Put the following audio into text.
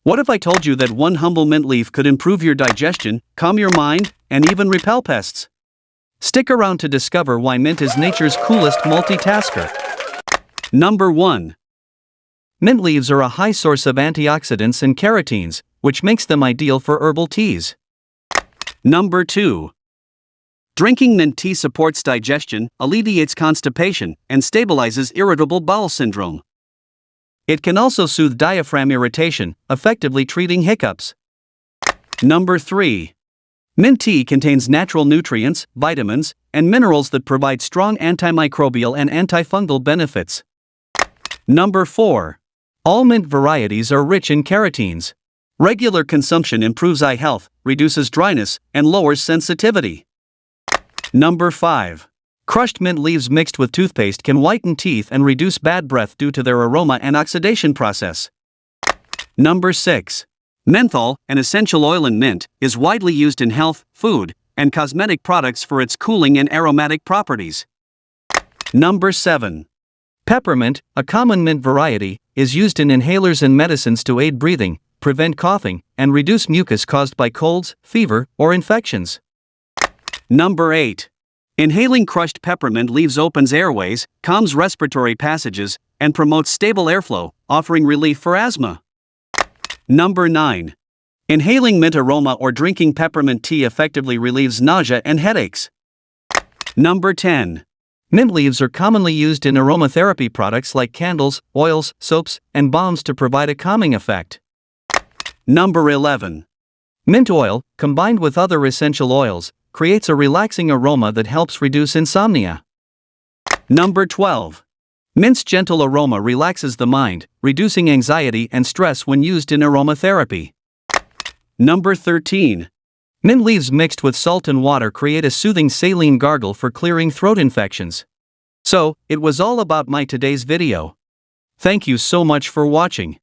What if I told you that one humble mint leaf could improve your digestion, calm your mind, and even repel pests? Stick around to discover why mint is nature's coolest multitasker. Number 1. Mint leaves are a high source of antioxidants and carotenes, which makes them ideal for herbal teas. Number 2. Drinking mint tea supports digestion, alleviates constipation, and stabilizes irritable bowel syndrome. It can also soothe diaphragm irritation, effectively treating hiccups. Number 3. Mint tea contains natural nutrients, vitamins, and minerals that provide strong antimicrobial and antifungal benefits. Number 4. All mint varieties are rich in carotenes. Regular consumption improves eye health, reduces dryness, and lowers sensitivity. Number 5. Crushed mint leaves mixed with toothpaste can whiten teeth and reduce bad breath due to their aroma and oxidation process. Number 6. Menthol, an essential oil in mint, is widely used in health, food, and cosmetic products for its cooling and aromatic properties. Number 7. Peppermint, a common mint variety, is used in inhalers and medicines to aid breathing, prevent coughing, and reduce mucus caused by colds, fever, or infections. Number 8. Inhaling crushed peppermint leaves opens airways, calms respiratory passages, and promotes stable airflow, offering relief for asthma. Number 9. Inhaling mint aroma or drinking peppermint tea effectively relieves nausea and headaches. Number 10. Mint leaves are commonly used in aromatherapy products like candles, oils, soaps, and balms to provide a calming effect. Number 11. Mint oil, combined with other essential oils, creates a relaxing aroma that helps reduce insomnia. Number 12. Mint's gentle aroma relaxes the mind, reducing anxiety and stress when used in aromatherapy. Number 13. Mint leaves mixed with salt and water create a soothing saline gargle for clearing throat infections. So, it was all about my today's video. Thank you so much for watching.